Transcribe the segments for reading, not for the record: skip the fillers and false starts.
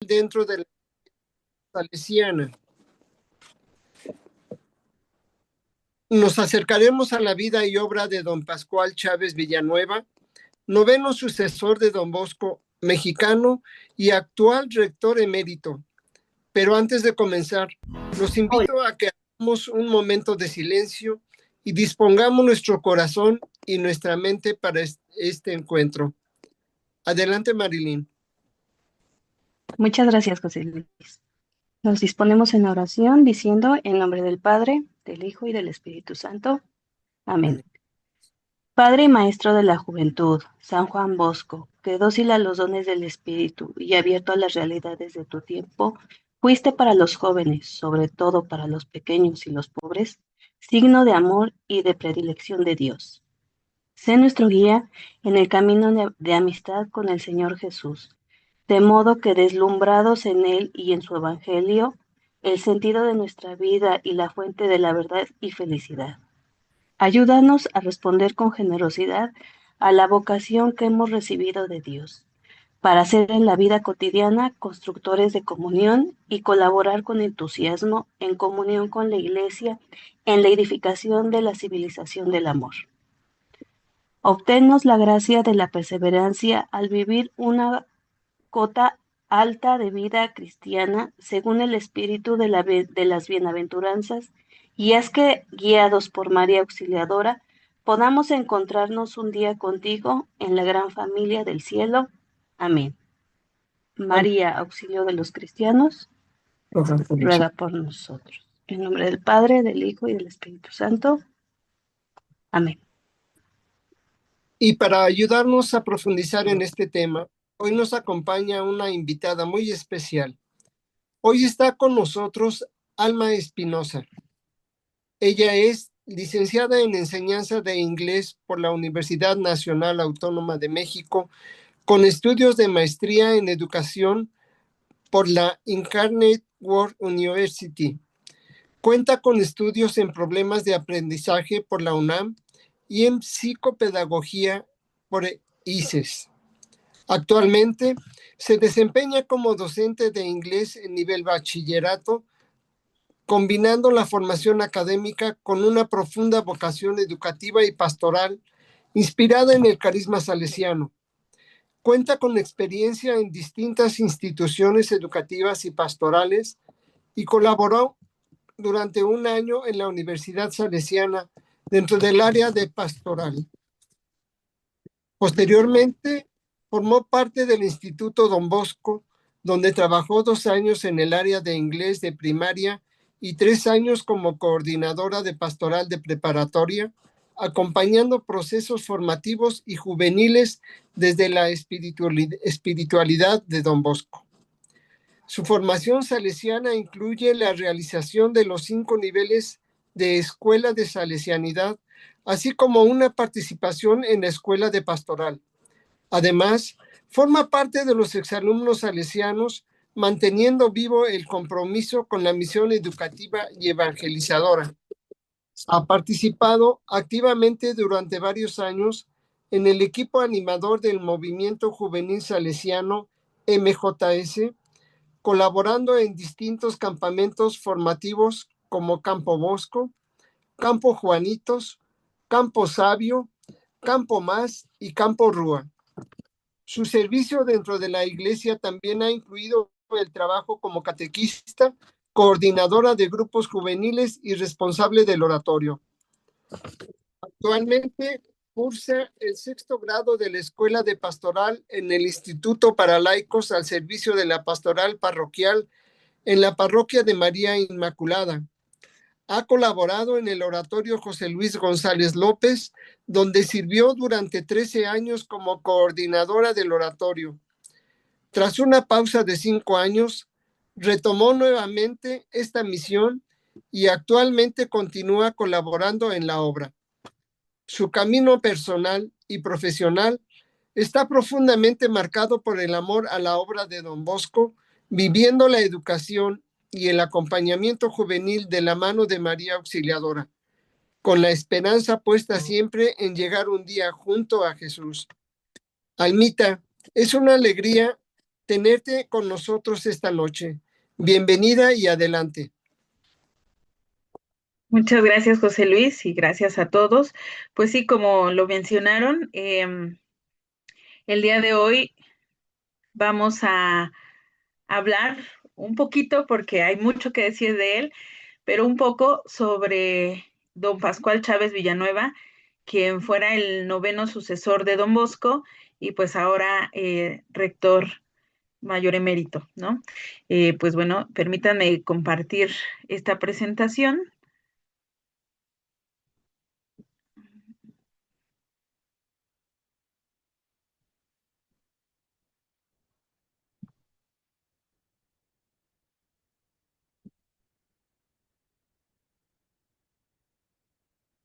dentro de la salesiana. Nos acercaremos a la vida y obra de don Pascual Chávez Villanueva, noveno sucesor de don Bosco, mexicano y actual rector emérito. Pero antes de comenzar, los invito a que hagamos un momento de silencio y dispongamos nuestro corazón y nuestra mente para este encuentro. Adelante, Marilyn. Muchas gracias, José Luis. Nos disponemos en oración diciendo en nombre del Padre, del Hijo y del Espíritu Santo. Amén. Padre y Maestro de la juventud, San Juan Bosco, que dócil a los dones del Espíritu y abierto a las realidades de tu tiempo, fuiste para los jóvenes, sobre todo para los pequeños y los pobres, signo de amor y de predilección de Dios. Sé nuestro guía en el camino de amistad con el Señor Jesús, de modo que deslumbrados en Él y en su Evangelio, el sentido de nuestra vida y la fuente de la verdad y felicidad. Ayúdanos a responder con generosidad a la vocación que hemos recibido de Dios, para ser en la vida cotidiana constructores de comunión y colaborar con entusiasmo en comunión con la Iglesia en la edificación de la civilización del amor. Obténnos la gracia de la perseverancia al vivir una cota alta de vida cristiana según el espíritu de las bienaventuranzas, y haz que, guiados por María Auxiliadora, podamos encontrarnos un día contigo en la gran familia del cielo. Amén. María, auxilio de los cristianos, ruega por nosotros. En nombre del Padre, del Hijo y del Espíritu Santo. Amén. Y para ayudarnos a profundizar en este tema, hoy nos acompaña una invitada muy especial. Hoy está con nosotros Alma Espinosa. Ella es licenciada en enseñanza de inglés por la Universidad Nacional Autónoma de México, con estudios de maestría en educación por la Incarnate Word University. Cuenta con estudios en problemas de aprendizaje por la UNAM y en psicopedagogía por ICES. Actualmente se desempeña como docente de inglés en nivel bachillerato, combinando la formación académica con una profunda vocación educativa y pastoral inspirada en el carisma salesiano. Cuenta con experiencia en distintas instituciones educativas y pastorales y colaboró durante un año en la Universidad Salesiana dentro del área de pastoral. Posteriormente, formó parte del Instituto Don Bosco, donde trabajó 2 años en el área de inglés de primaria y 3 años como coordinadora de pastoral de preparatoria, acompañando procesos formativos y juveniles desde la espiritualidad de Don Bosco. Su formación salesiana incluye la realización de los 5 niveles de escuela de salesianidad, así como una participación en la escuela de pastoral. Además, forma parte de los exalumnos salesianos, manteniendo vivo el compromiso con la misión educativa y evangelizadora. Ha participado activamente durante varios años en el equipo animador del Movimiento Juvenil Salesiano MJS, colaborando en distintos campamentos formativos como Campo Bosco, Campo Juanitos, Campo Sabio, Campo Más y Campo Rúa. Su servicio dentro de la iglesia también ha incluido el trabajo como catequista, coordinadora de grupos juveniles y responsable del oratorio. Actualmente cursa el 6º grado de la Escuela de Pastoral en el Instituto para Laicos al servicio de la pastoral parroquial en la parroquia de María Inmaculada. Ha colaborado en el oratorio José Luis González López, donde sirvió durante 13 años como coordinadora del oratorio. Tras una pausa de 5 años, retomó nuevamente esta misión y actualmente continúa colaborando en la obra. Su camino personal y profesional está profundamente marcado por el amor a la obra de Don Bosco, viviendo la educación y el acompañamiento juvenil de la mano de María Auxiliadora, con la esperanza puesta siempre en llegar un día junto a Jesús. Almita, es una alegría tenerte con nosotros esta noche. Bienvenida y adelante. Muchas gracias, José Luis, y gracias a todos. Pues sí, como lo mencionaron, el día de hoy vamos a hablar un poquito, porque hay mucho que decir de él, pero un poco sobre don Pascual Chávez Villanueva, quien fuera el noveno sucesor de don Bosco y pues ahora rector mayor emérito, ¿no? Pues bueno, permítanme compartir esta presentación.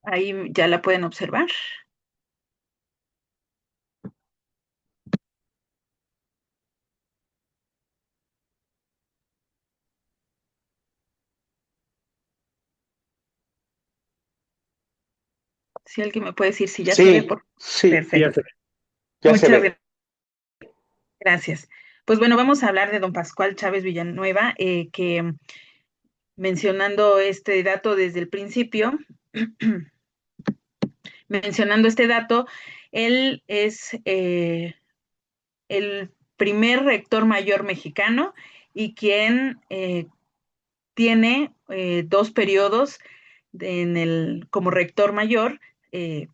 Ahí ya la pueden observar. Si alguien me puede decir si ya se ve. Sí, Perfecto. ya se ve. Gracias. Pues bueno, vamos a hablar de don Pascual Chávez Villanueva, que mencionando este dato desde el principio, mencionando este dato, él es el primer rector mayor mexicano y quien tiene 2 periodos como rector mayor,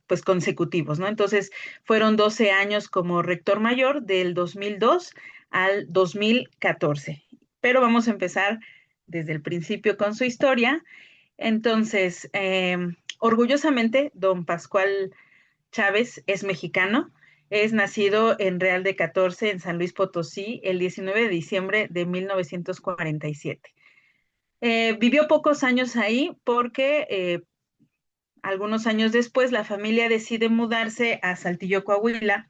pues consecutivos, ¿no? Entonces, fueron 12 años como rector mayor del 2002 al 2014. Pero vamos a empezar desde el principio con su historia. Entonces, orgullosamente, don Pascual Chávez es mexicano. Es nacido en Real de 14, en San Luis Potosí, el 19 de diciembre de 1947. Vivió pocos años ahí porque algunos años después la familia decide mudarse a Saltillo, Coahuila,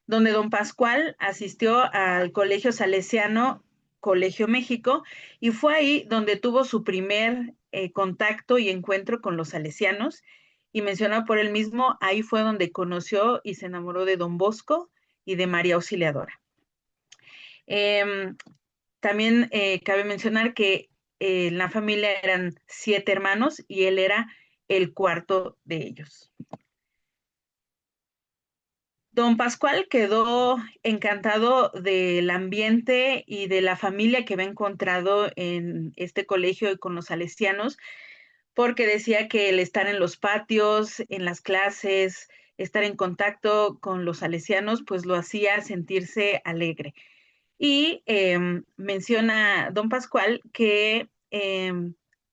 donde don Pascual asistió al Colegio Salesiano, Colegio México, y fue ahí donde tuvo su primer contacto y encuentro con los salesianos, y mencionado por él mismo, ahí fue donde conoció y se enamoró de don Bosco y de María Auxiliadora. También cabe mencionar que en la familia eran 7 hermanos y él era el cuarto de ellos. Don Pascual quedó encantado del ambiente y de la familia que había encontrado en este colegio y con los salesianos, porque decía que el estar en los patios, en las clases, estar en contacto con los salesianos, pues lo hacía sentirse alegre. Y menciona don Pascual que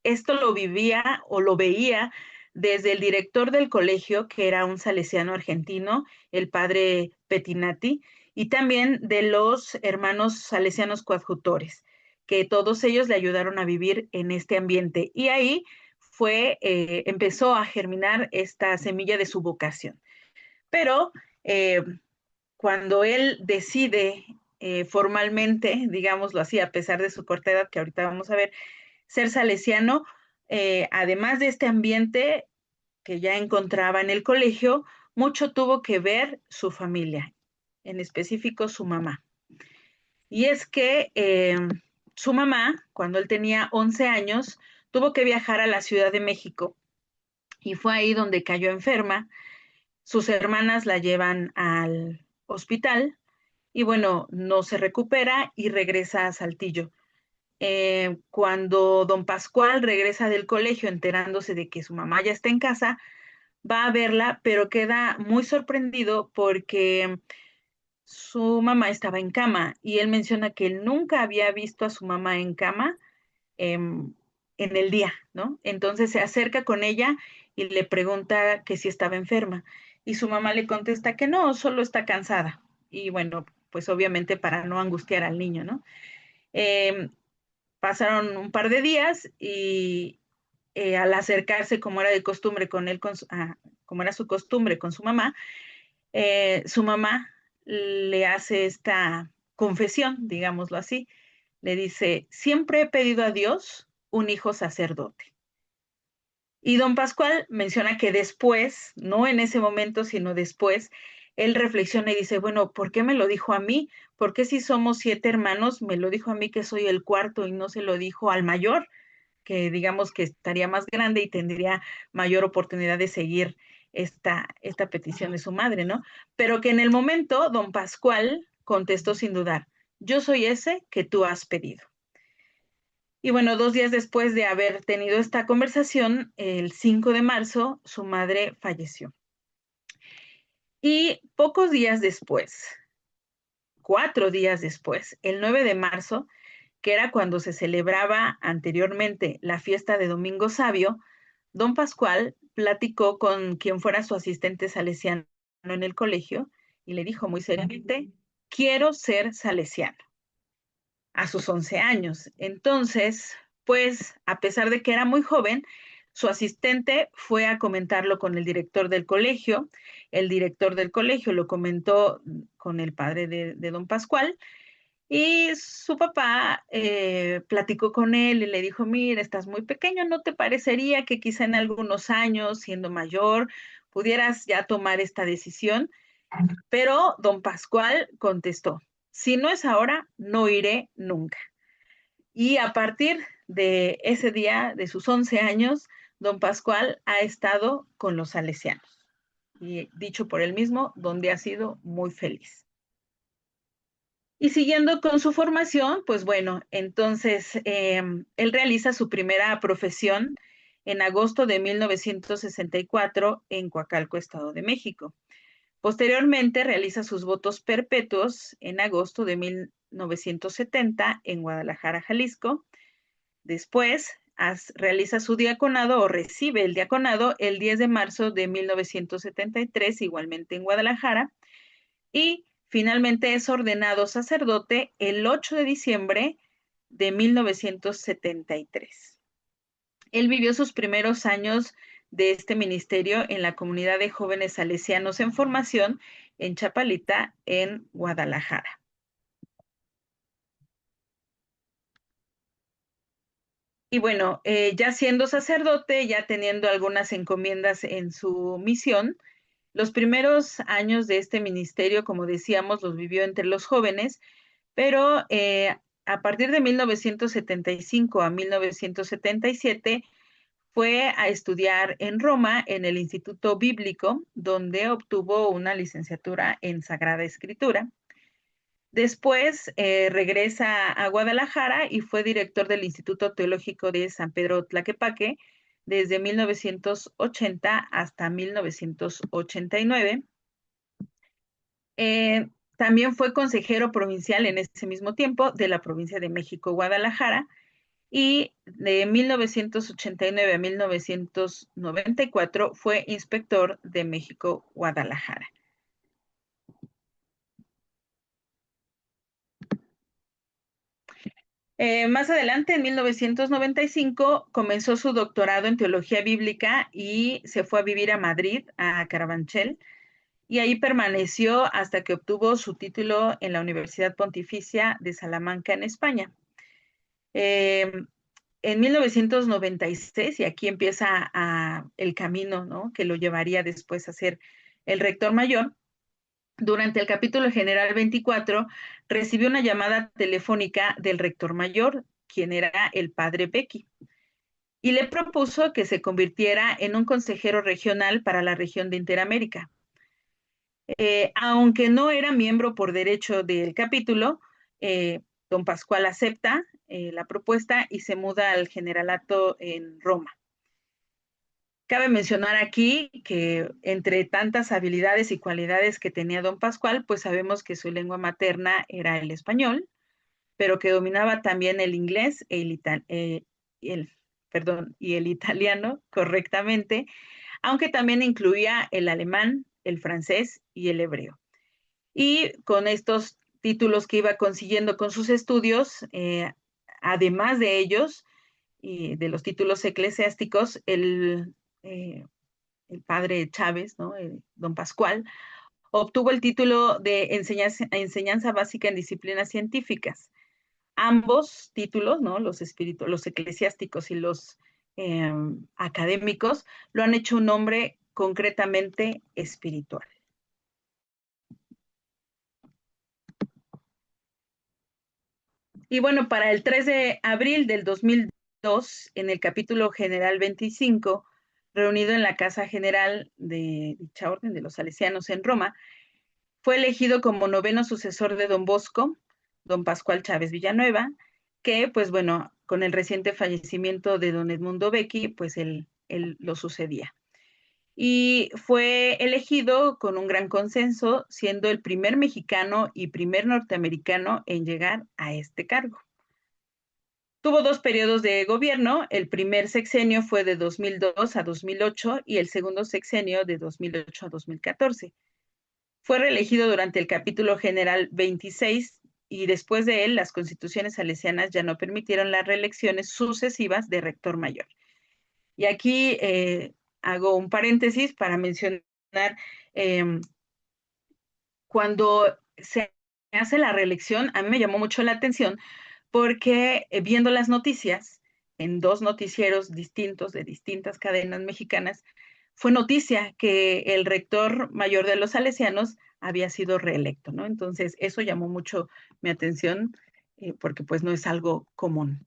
esto lo vivía o lo veía desde el director del colegio, que era un salesiano argentino, el padre Pettinati, y también de los hermanos salesianos coadjutores, que todos ellos le ayudaron a vivir en este ambiente. Y ahí empezó a germinar esta semilla de su vocación. Pero cuando él decide formalmente, digámoslo así, a pesar de su corta edad, que ahorita vamos a ver, ser salesiano, además de este ambiente que ya encontraba en el colegio, mucho tuvo que ver su familia, en específico su mamá. Y es que su mamá, cuando él tenía 11 años, tuvo que viajar a la Ciudad de México y fue ahí donde cayó enferma. Sus hermanas la llevan al hospital y bueno, no se recupera y regresa a Saltillo. Cuando don Pascual regresa del colegio enterándose de que su mamá ya está en casa, va a verla, pero queda muy sorprendido porque su mamá estaba en cama y él menciona que él nunca había visto a su mamá en cama en el día, ¿no? Entonces se acerca con ella y le pregunta que si estaba enferma y su mamá le contesta que no, solo está cansada. Y bueno, pues obviamente para no angustiar al niño, ¿no? Eh, Pasaron un par de días y al acercarse como era de costumbre con él, como era su costumbre con su mamá le hace esta confesión, digámoslo así, le dice, siempre he pedido a Dios un hijo sacerdote. Y don Pascual menciona que después, no en ese momento, sino después, él reflexiona y dice, bueno, ¿por qué me lo dijo a mí? ¿Por qué si somos 7 hermanos, me lo dijo a mí que soy el cuarto y no se lo dijo al mayor, que digamos que estaría más grande y tendría mayor oportunidad de seguir esta petición de su madre, ¿no? Pero que en el momento don Pascual contestó sin dudar, yo soy ese que tú has pedido. Y bueno, 2 días después de haber tenido esta conversación, el 5 de marzo, su madre falleció. Y pocos días después, 4 días después, el 9 de marzo, que era cuando se celebraba anteriormente la fiesta de Domingo Sabio, don Pascual platicó con quien fuera su asistente salesiano en el colegio y le dijo muy seriamente, quiero ser salesiano a sus 11 años. Entonces, pues, a pesar de que era muy joven, su asistente fue a comentarlo con el director del colegio. El director del colegio lo comentó con el padre de don Pascual y su papá platicó con él y le dijo, mira, estás muy pequeño, ¿no te parecería que quizá en algunos años, siendo mayor, pudieras ya tomar esta decisión? Pero don Pascual contestó, si no es ahora, no iré nunca. Y a partir de ese día, de sus 11 años, don Pascual ha estado con los salesianos. Y dicho por él mismo, donde ha sido muy feliz. Y siguiendo con su formación, pues bueno, entonces él realiza su primera profesión en agosto de 1964 en Coacalco, Estado de México. Posteriormente realiza sus votos perpetuos en agosto de 1970 en Guadalajara, Jalisco. Después realiza su diaconado o recibe el diaconado el 10 de marzo de 1973, igualmente en Guadalajara. Y finalmente es ordenado sacerdote el 8 de diciembre de 1973. Él vivió sus primeros años de este ministerio en la comunidad de jóvenes salesianos en formación en Chapalita, en Guadalajara. Y bueno, ya siendo sacerdote, ya teniendo algunas encomiendas en su misión, los primeros años de este ministerio, como decíamos, los vivió entre los jóvenes, pero a partir de 1975 a 1977 fue a estudiar en Roma, en el Instituto Bíblico, donde obtuvo una licenciatura en Sagrada Escritura. Después regresa a Guadalajara y fue director del Instituto Teológico de San Pedro Tlaquepaque desde 1980 hasta 1989. También fue consejero provincial en ese mismo tiempo de la provincia de México, Guadalajara, y de 1989 a 1994 fue inspector de México, Guadalajara. Más adelante, en 1995, comenzó su doctorado en teología bíblica y se fue a vivir a Madrid, a Carabanchel, y ahí permaneció hasta que obtuvo su título en la Universidad Pontificia de Salamanca, en España. En 1996, y aquí empieza el camino, ¿no?, que lo llevaría después a ser el rector mayor, durante el capítulo general 24, recibió una llamada telefónica del rector mayor, quien era el padre Becky, y le propuso que se convirtiera en un consejero regional para la región de Interamérica. Aunque no era miembro por derecho del capítulo, don Pascual acepta la propuesta y se muda al generalato en Roma. Cabe mencionar aquí que entre tantas habilidades y cualidades que tenía don Pascual, pues sabemos que su lengua materna era el español, pero que dominaba también el inglés y el italiano correctamente, aunque también incluía el alemán, el francés y el hebreo. Y con estos títulos que iba consiguiendo con sus estudios, además de ellos, y de los títulos eclesiásticos, el padre Chávez, ¿no?, don Pascual, obtuvo el título de enseñanza básica en disciplinas científicas. Ambos títulos, ¿no?, los eclesiásticos y los académicos, lo han hecho un hombre concretamente espiritual. Y bueno, para el 3 de abril del 2002, en el capítulo general 25, reunido en la Casa General de dicha orden de los salesianos en Roma, fue elegido como noveno sucesor de don Bosco, don Pascual Chávez Villanueva, que pues bueno, con el reciente fallecimiento de don Edmundo Becchi, pues él lo sucedía. Y fue elegido con un gran consenso, siendo el primer mexicano y primer norteamericano en llegar a este cargo. Tuvo 2 periodos de gobierno, el primer sexenio fue de 2002 a 2008 y el segundo sexenio de 2008 a 2014. Fue reelegido durante el capítulo general 26 y después de él las constituciones salesianas ya no permitieron las reelecciones sucesivas de rector mayor. Y aquí hago un paréntesis para mencionar cuando se hace la reelección, a mí me llamó mucho la atención porque viendo las noticias en 2 noticieros distintos de distintas cadenas mexicanas, fue noticia que el rector mayor de los salesianos había sido reelecto, ¿no? Entonces, eso llamó mucho mi atención porque pues no es algo común.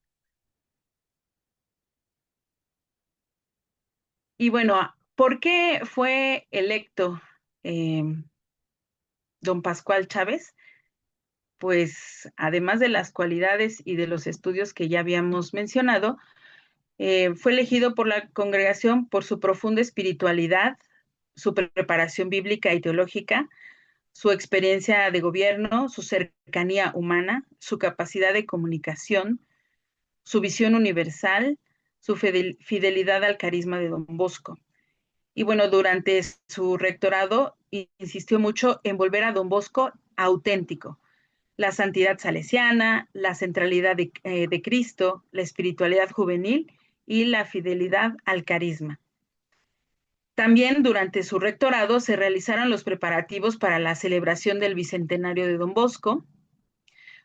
Y bueno, ¿por qué fue electo don Pascual Chávez? Pues además de las cualidades y de los estudios que ya habíamos mencionado, fue elegido por la congregación por su profunda espiritualidad, su preparación bíblica y teológica, su experiencia de gobierno, su cercanía humana, su capacidad de comunicación, su visión universal, su fidelidad al carisma de don Bosco. Y bueno, durante su rectorado insistió mucho en volver a don Bosco auténtico, la santidad salesiana, la centralidad de Cristo, la espiritualidad juvenil y la fidelidad al carisma. También durante su rectorado se realizaron los preparativos para la celebración del bicentenario de don Bosco,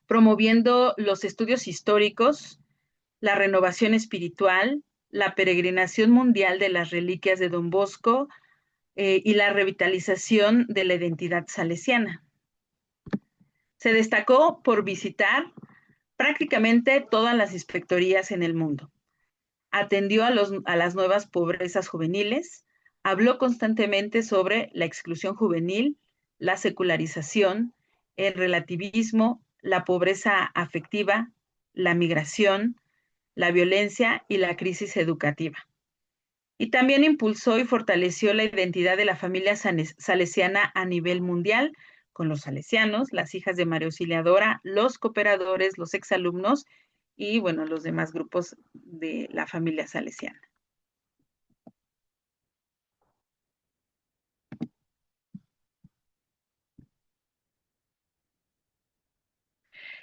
promoviendo los estudios históricos, la renovación espiritual, la peregrinación mundial de las reliquias de don Bosco y la revitalización de la identidad salesiana. Se destacó por visitar prácticamente todas las inspectorías en el mundo. Atendió a las nuevas pobrezas juveniles, habló constantemente sobre la exclusión juvenil, la secularización, el relativismo, la pobreza afectiva, la migración, la violencia y la crisis educativa. Y también impulsó y fortaleció la identidad de la familia salesiana a nivel mundial, con los salesianos, las hijas de María Auxiliadora, los cooperadores, los exalumnos y, bueno, los demás grupos de la familia salesiana.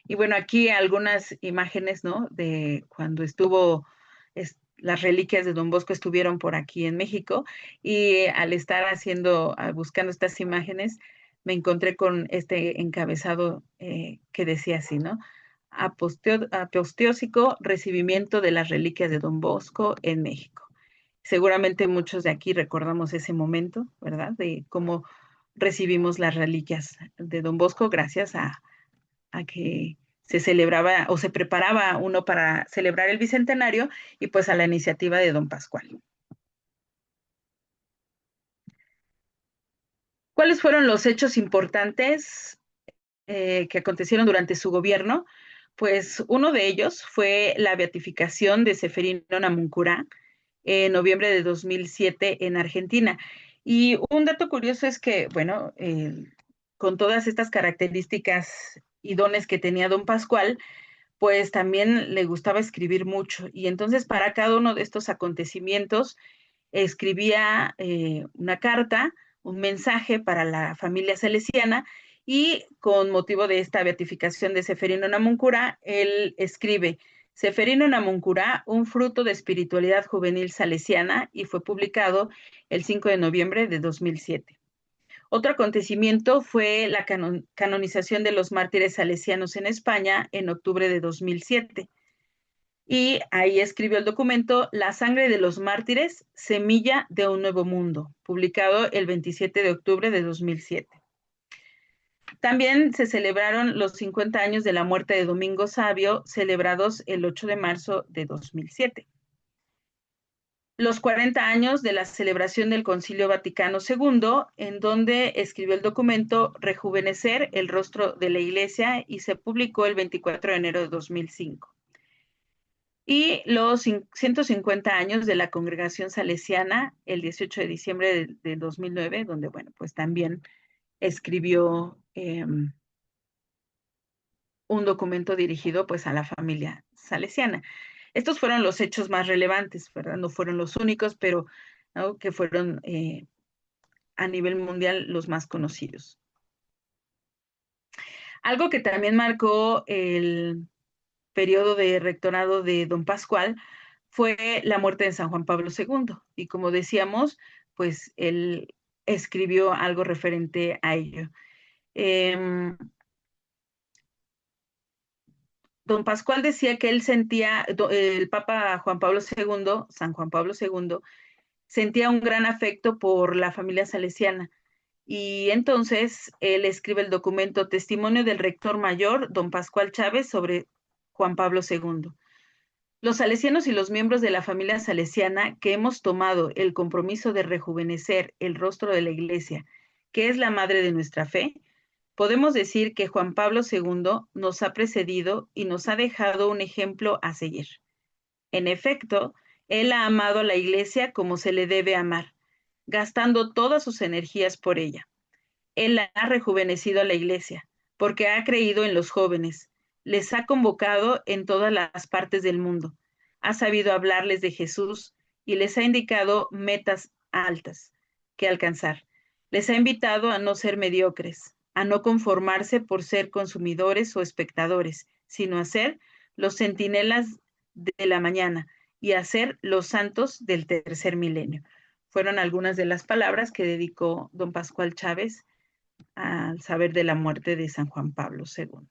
Y bueno, aquí algunas imágenes, ¿no? De cuando estuvo, las reliquias de don Bosco estuvieron por aquí en México y al estar buscando estas imágenes, me encontré con este encabezado que decía así, ¿no? Aposteósico recibimiento de las reliquias de don Bosco en México. Seguramente muchos de aquí recordamos ese momento, ¿verdad? De cómo recibimos las reliquias de don Bosco gracias a que se celebraba o se preparaba uno para celebrar el bicentenario y pues a la iniciativa de don Pascual. ¿Cuáles fueron los hechos importantes que acontecieron durante su gobierno? Pues uno de ellos fue la beatificación de Ceferino Namuncurá en noviembre de 2007 en Argentina. Y un dato curioso es que, bueno, con todas estas características y dones que tenía don Pascual, pues también le gustaba escribir mucho. Y entonces para cada uno de estos acontecimientos escribía una carta, un mensaje para la familia salesiana y con motivo de esta beatificación de Ceferino Namuncurá, él escribe Ceferino Namuncurá, un fruto de espiritualidad juvenil salesiana y fue publicado el 5 de noviembre de 2007. Otro acontecimiento fue la canonización de los mártires salesianos en España en octubre de 2007. Y ahí escribió el documento La sangre de los mártires, semilla de un nuevo mundo, publicado el 27 de octubre de 2007. También se celebraron los 50 años de la muerte de Domingo Savio, celebrados el 8 de marzo de 2007. Los 40 años de la celebración del Concilio Vaticano II, en donde escribió el documento Rejuvenecer el rostro de la Iglesia y se publicó el 24 de enero de 2005. Y los 150 años de la Congregación Salesiana, el 18 de diciembre de 2009, donde, bueno, pues también escribió un documento dirigido pues a la familia salesiana. Estos fueron los hechos más relevantes, ¿verdad? No fueron los únicos, pero ¿no? que fueron a nivel mundial los más conocidos. Algo que también marcó el periodo de rectorado de don Pascual fue la muerte de San Juan Pablo II. Y como decíamos, pues él escribió algo referente a ello. Don Pascual decía que él sentía, el Papa Juan Pablo II, San Juan Pablo II, sentía un gran afecto por la familia salesiana. Y entonces él escribe el documento Testimonio del Rector Mayor, don Pascual Chávez, sobre Juan Pablo II. Los salesianos y los miembros de la familia salesiana que hemos tomado el compromiso de rejuvenecer el rostro de la Iglesia, que es la madre de nuestra fe, podemos decir que Juan Pablo II nos ha precedido y nos ha dejado un ejemplo a seguir. En efecto, él ha amado a la Iglesia como se le debe amar, gastando todas sus energías por ella. Él ha rejuvenecido a la Iglesia, porque ha creído en los jóvenes, les ha convocado en todas las partes del mundo, ha sabido hablarles de Jesús y les ha indicado metas altas que alcanzar. Les ha invitado a no ser mediocres, a no conformarse por ser consumidores o espectadores, sino a ser los centinelas de la mañana y a ser los santos del tercer milenio. Fueron algunas de las palabras que dedicó don Pascual Chávez al saber de la muerte de San Juan Pablo II.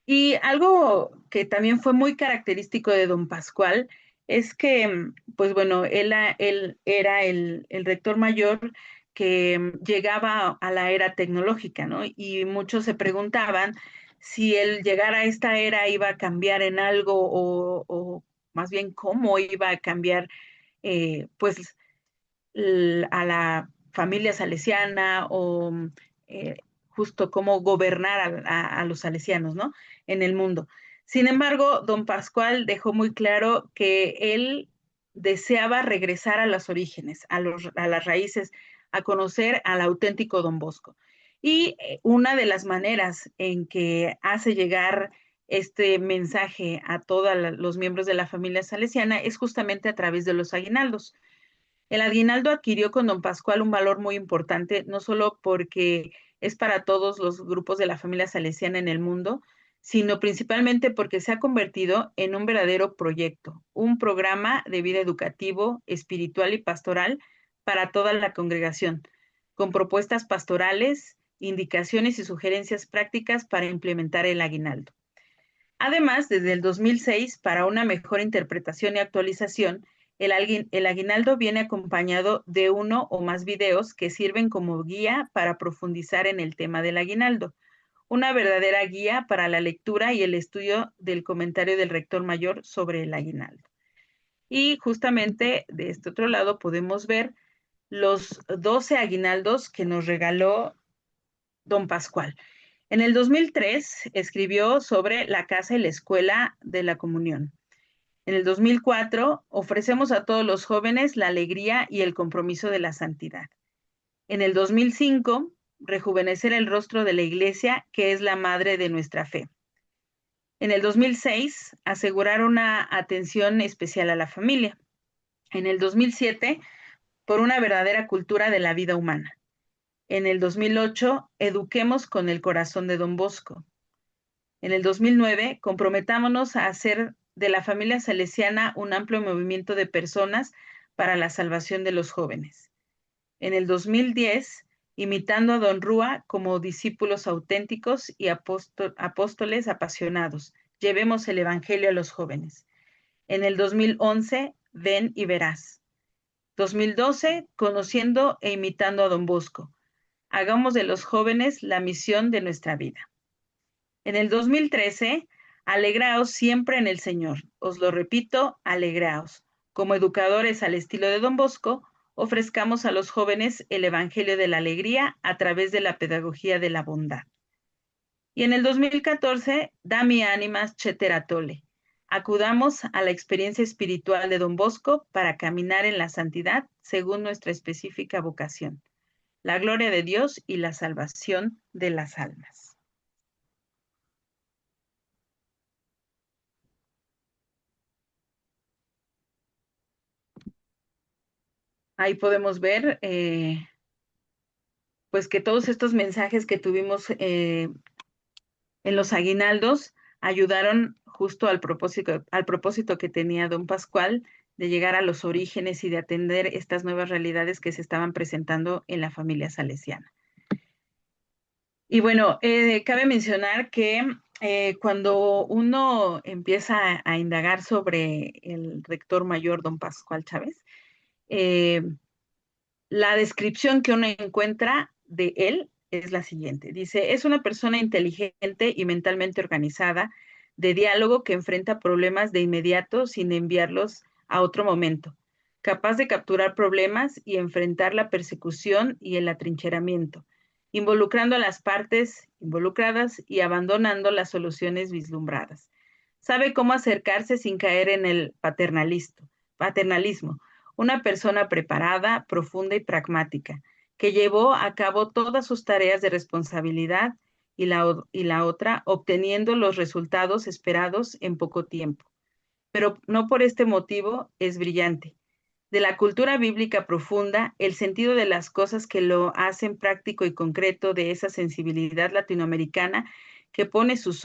Y algo que también fue muy característico de don Pascual es que, pues bueno, él era el rector mayor que llegaba a la era tecnológica, ¿no? Y muchos se preguntaban si el llegar a esta era iba a cambiar en algo o más bien cómo iba a cambiar, pues, a la familia salesiana o eh, justo cómo gobernar a los salesianos, ¿no? En el mundo. Sin embargo, don Pascual dejó muy claro que él deseaba regresar a los orígenes, a las raíces, a conocer al auténtico don Bosco. Y una de las maneras en que hace llegar este mensaje a todos los miembros de la familia salesiana es justamente a través de los aguinaldos. El aguinaldo adquirió con don Pascual un valor muy importante, no solo porque es para todos los grupos de la familia salesiana en el mundo, sino principalmente porque se ha convertido en un verdadero proyecto, un programa de vida educativo, espiritual y pastoral para toda la congregación, con propuestas pastorales, indicaciones y sugerencias prácticas para implementar el aguinaldo. Además, desde el 2006, para una mejor interpretación y actualización, el aguinaldo viene acompañado de uno o más videos que sirven como guía para profundizar en el tema del aguinaldo, una verdadera guía para la lectura y el estudio del comentario del rector mayor sobre el aguinaldo. Y justamente de este otro lado podemos ver los 12 aguinaldos que nos regaló don Pascual. En el 2003 escribió sobre la casa y la escuela de la comunión. En el 2004 ofrecemos a todos los jóvenes la alegría y el compromiso de la santidad. En el 2005, rejuvenecer el rostro de la iglesia, que es la madre de nuestra fe. En el 2006, asegurar una atención especial a la familia. En el 2007, por una verdadera cultura de la vida humana. En el 2008, eduquemos con el corazón de don Bosco. En el 2009, comprometámonos a hacer de la familia salesiana un amplio movimiento de personas para la salvación de los jóvenes. En el 2010, imitando a don Rúa como discípulos auténticos y apóstoles apasionados, llevemos el Evangelio a los jóvenes. En el 2011, ven y verás. 2012, conociendo e imitando a Don Bosco. Hagamos de los jóvenes la misión de nuestra vida. En el 2013, alegraos siempre en el Señor. Os lo repito, alegraos. Como educadores al estilo de Don Bosco, ofrezcamos a los jóvenes el Evangelio de la alegría a través de la pedagogía de la bondad. Y en el 2014, Dami Animas Cheteratole. Acudamos a la experiencia espiritual de Don Bosco para caminar en la santidad según nuestra específica vocación, la gloria de Dios y la salvación de las almas. Ahí podemos ver pues que todos estos mensajes que tuvimos en los aguinaldos ayudaron justo al propósito que tenía don Pascual de llegar a los orígenes y de atender estas nuevas realidades que se estaban presentando en la familia salesiana. Y bueno, cabe mencionar que cuando uno empieza a indagar sobre el rector mayor, don Pascual Chávez, la descripción que uno encuentra de él es la siguiente. Dice, es una persona inteligente y mentalmente organizada, de diálogo que enfrenta problemas de inmediato sin enviarlos a otro momento, capaz de capturar problemas y enfrentar la persecución y el atrincheramiento, involucrando a las partes involucradas y abandonando las soluciones vislumbradas. Sabe cómo acercarse sin caer en el paternalismo, una persona preparada, profunda y pragmática, que llevó a cabo todas sus tareas de responsabilidad y la otra obteniendo los resultados esperados en poco tiempo. Pero no por este motivo es brillante. De la cultura bíblica profunda, el sentido de las cosas que lo hacen práctico y concreto de esa sensibilidad latinoamericana que pone sus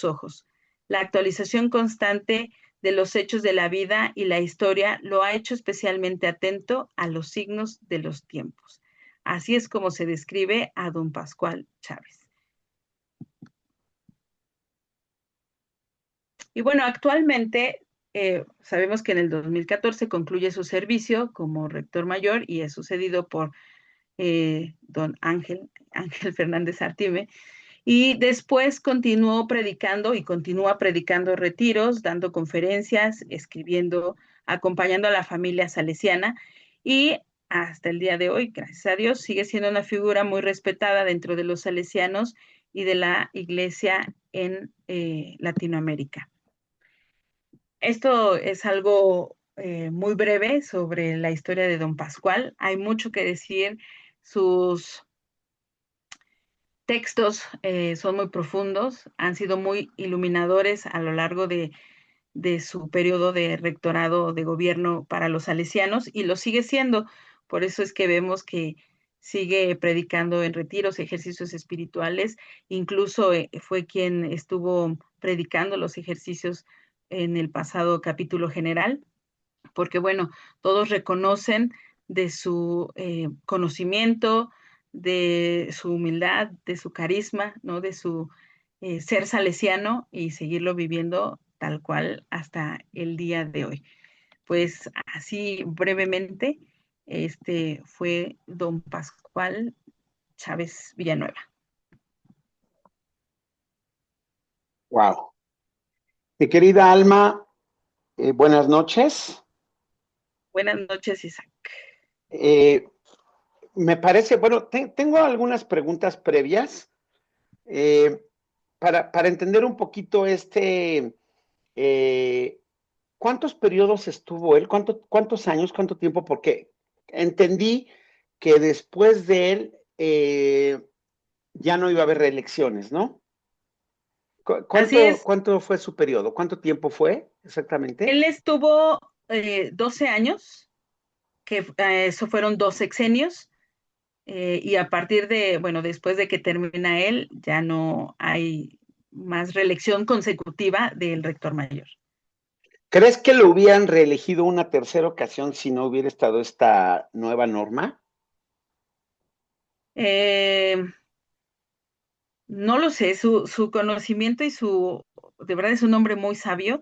ojos. La actualización constante de los hechos de la vida y la historia lo ha hecho especialmente atento a los signos de los tiempos. Así es como se describe a don Pascual Chávez. Y bueno, actualmente sabemos que en el 2014 concluye su servicio como rector mayor y es sucedido por don Ángel Fernández Artime. Y después continuó predicando y continúa predicando retiros, dando conferencias, escribiendo, acompañando a la familia salesiana y hasta el día de hoy, gracias a Dios, sigue siendo una figura muy respetada dentro de los salesianos y de la iglesia en Latinoamérica. Esto es algo muy breve sobre la historia de don Pascual. Hay mucho que decir, sus textos son muy profundos, han sido muy iluminadores a lo largo de su periodo de rectorado de gobierno para los salesianos y lo sigue siendo. Por eso es que vemos que sigue predicando en retiros, ejercicios espirituales, incluso fue quien estuvo predicando los ejercicios en el pasado capítulo general, porque bueno, todos reconocen de su conocimiento, de su humildad, de su carisma, ¿no? De su ser salesiano y seguirlo viviendo tal cual hasta el día de hoy. Pues así brevemente, este fue don Pascual Chávez Villanueva. Wow. Mi querida Alma, buenas noches. Buenas noches, Isaac. Me parece, bueno, tengo algunas preguntas previas para entender un poquito ¿cuántos periodos estuvo él? ¿Cuántos años? ¿Cuánto tiempo? Porque entendí que después de él ya no iba a haber reelecciones, ¿no? ¿Cuánto fue su periodo? ¿Cuánto tiempo fue exactamente? Él estuvo 12 años, que eso fueron 2 sexenios, y a partir de, bueno, después de que termina él, ya no hay más reelección consecutiva del rector mayor. ¿Crees que lo hubieran reelegido una tercera ocasión si no hubiera estado esta nueva norma? No lo sé, su conocimiento y de verdad es un hombre muy sabio,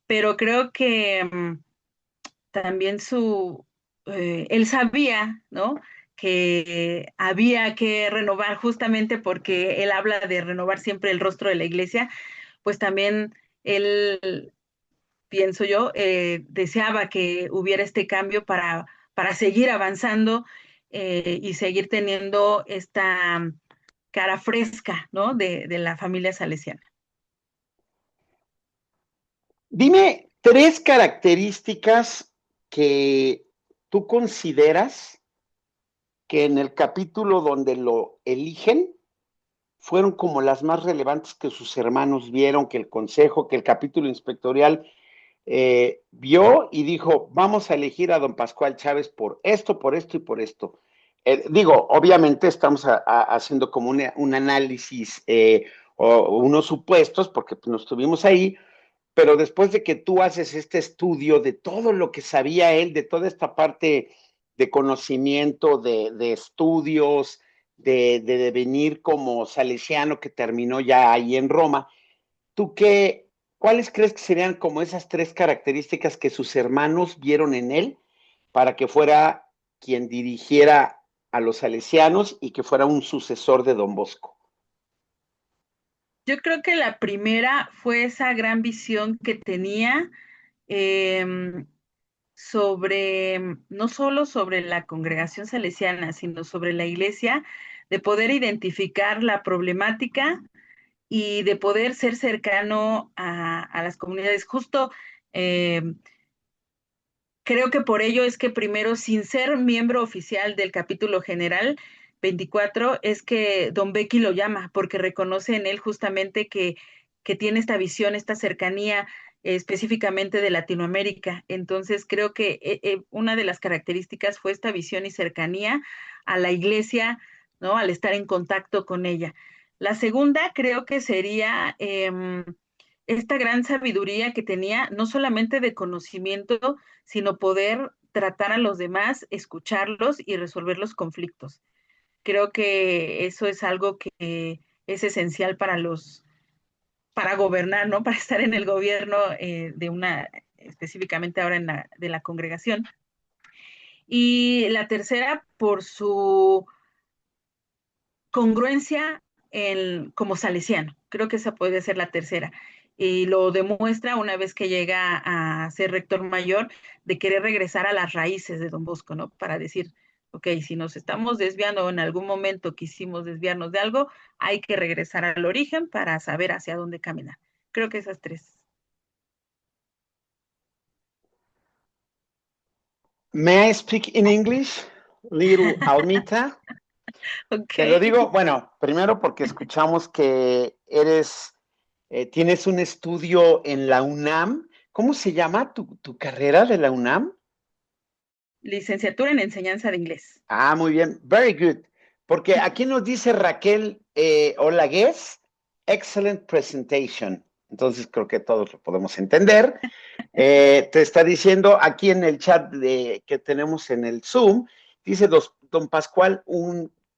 pero creo que también su él sabía, ¿no? Que había que renovar justamente porque él habla de renovar siempre el rostro de la iglesia, pues también él, pienso yo, deseaba que hubiera este cambio para seguir avanzando y seguir teniendo esta cara fresca, ¿no? De la familia salesiana. Dime 3 características que tú consideras que en el capítulo donde lo eligen fueron como las más relevantes que sus hermanos vieron, que el consejo, que el capítulo inspectorial vio y dijo, vamos a elegir a don Pascual Chávez por esto y por esto. Digo, obviamente estamos haciendo como un análisis o unos supuestos, porque pues, no estuvimos ahí, pero después de que tú haces este estudio de todo lo que sabía él, de toda esta parte de conocimiento, de estudios, de devenir como salesiano que terminó ya ahí en Roma, ¿tú cuáles crees que serían como esas 3 características que sus hermanos vieron en él para que fuera quien dirigiera a los salesianos y que fuera un sucesor de Don Bosco? Yo creo que la primera fue esa gran visión que tenía eh, sobre, no solo sobre la congregación salesiana, sino sobre la iglesia, de poder identificar la problemática y de poder ser cercano a las comunidades. Justo eh, creo que por ello es que primero, sin ser miembro oficial del capítulo general 24, es que Don Becky lo llama, porque reconoce en él justamente que tiene esta visión, esta cercanía específicamente de Latinoamérica. Entonces, creo que una de las características fue esta visión y cercanía a la iglesia, ¿no? Al estar en contacto con ella. La segunda creo que sería esta gran sabiduría que tenía, no solamente de conocimiento, sino poder tratar a los demás, escucharlos y resolver los conflictos. Creo que eso es algo que es esencial para gobernar, ¿no? Para estar en el gobierno de una, específicamente ahora de la congregación. Y la tercera, por su congruencia como salesiano. Creo que esa puede ser la tercera. Y lo demuestra una vez que llega a ser rector mayor, de querer regresar a las raíces de Don Bosco, ¿no? Para decir, ok, si nos estamos desviando o en algún momento quisimos desviarnos de algo, hay que regresar al origen para saber hacia dónde caminar. Creo que esas tres. May I speak in English, little Almita? Te lo Ok. digo, bueno, primero porque escuchamos que tienes un estudio en la UNAM. ¿Cómo se llama tu carrera de la UNAM? Licenciatura en enseñanza de inglés. Ah, muy bien, very good. Porque aquí nos dice Raquel Olagués, excellent presentation. Entonces creo que todos lo podemos entender. Te está diciendo aquí en el chat que tenemos en el Zoom, dice don Pascual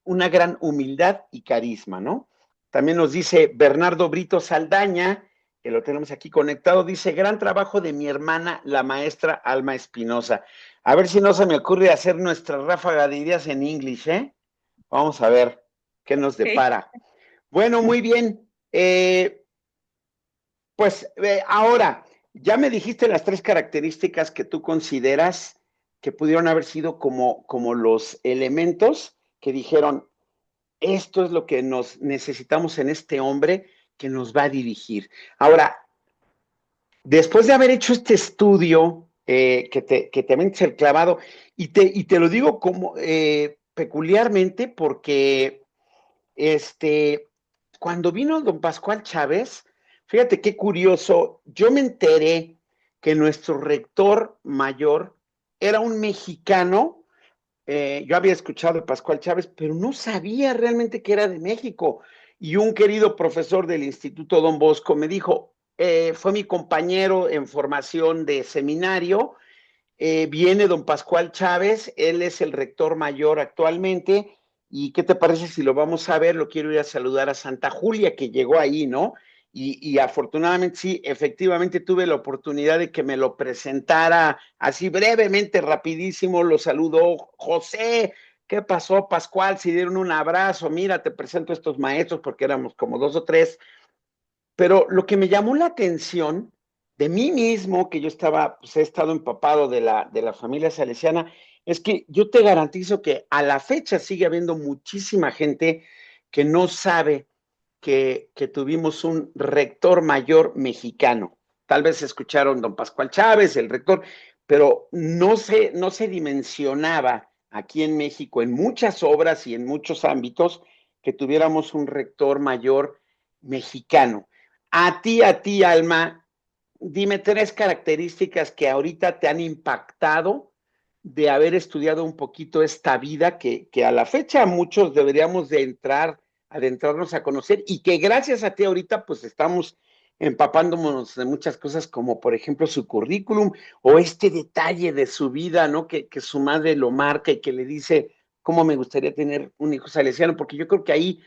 una gran humildad y carisma, ¿no? También nos dice Bernardo Brito Saldaña, que lo tenemos aquí conectado, dice, gran trabajo de mi hermana, la maestra Alma Espinosa. A ver si no se me ocurre hacer nuestra ráfaga de ideas en English, ¿eh? Vamos a ver qué nos Ok. depara. Bueno, muy bien. Pues ahora, ya me dijiste las 3 características que tú consideras que pudieron haber sido como los elementos que dijeron, esto es lo que nos necesitamos en este hombre que nos va a dirigir. Ahora, después de haber hecho este estudio, que te metes el clavado, y te lo digo como peculiarmente porque cuando vino don Pascual Chávez, fíjate qué curioso, yo me enteré que nuestro rector mayor era un mexicano. Yo había escuchado a Pascual Chávez, pero no sabía realmente que era de México. Y un querido profesor del Instituto Don Bosco me dijo, fue mi compañero en formación de seminario, viene don Pascual Chávez, él es el rector mayor actualmente, y ¿qué te parece si lo vamos a ver? Lo quiero ir a saludar a Santa Julia, que llegó ahí, ¿no? y afortunadamente sí, efectivamente tuve la oportunidad de que me lo presentara así brevemente, rapidísimo, lo saludó José. ¿Qué pasó, Pascual? Se dieron un abrazo, mira, te presento a estos maestros, porque éramos como 2 o 3, pero lo que me llamó la atención de mí mismo, que yo estaba, pues he estado empapado de la familia salesiana, es que yo te garantizo que a la fecha sigue habiendo muchísima gente que no sabe que tuvimos un rector mayor mexicano. Tal vez escucharon don Pascual Chávez, el rector, pero no se dimensionaba aquí en México, en muchas obras y en muchos ámbitos, que tuviéramos un rector mayor mexicano. A ti, Alma, dime 3 características que ahorita te han impactado de haber estudiado un poquito esta vida que a la fecha muchos deberíamos de adentrarnos a conocer, y que gracias a ti ahorita pues estamos empapándonos de muchas cosas, como por ejemplo su currículum o este detalle de su vida, ¿no? Que su madre lo marca y que le dice, ¿cómo me gustaría tener un hijo salesiano? Porque yo creo que ahí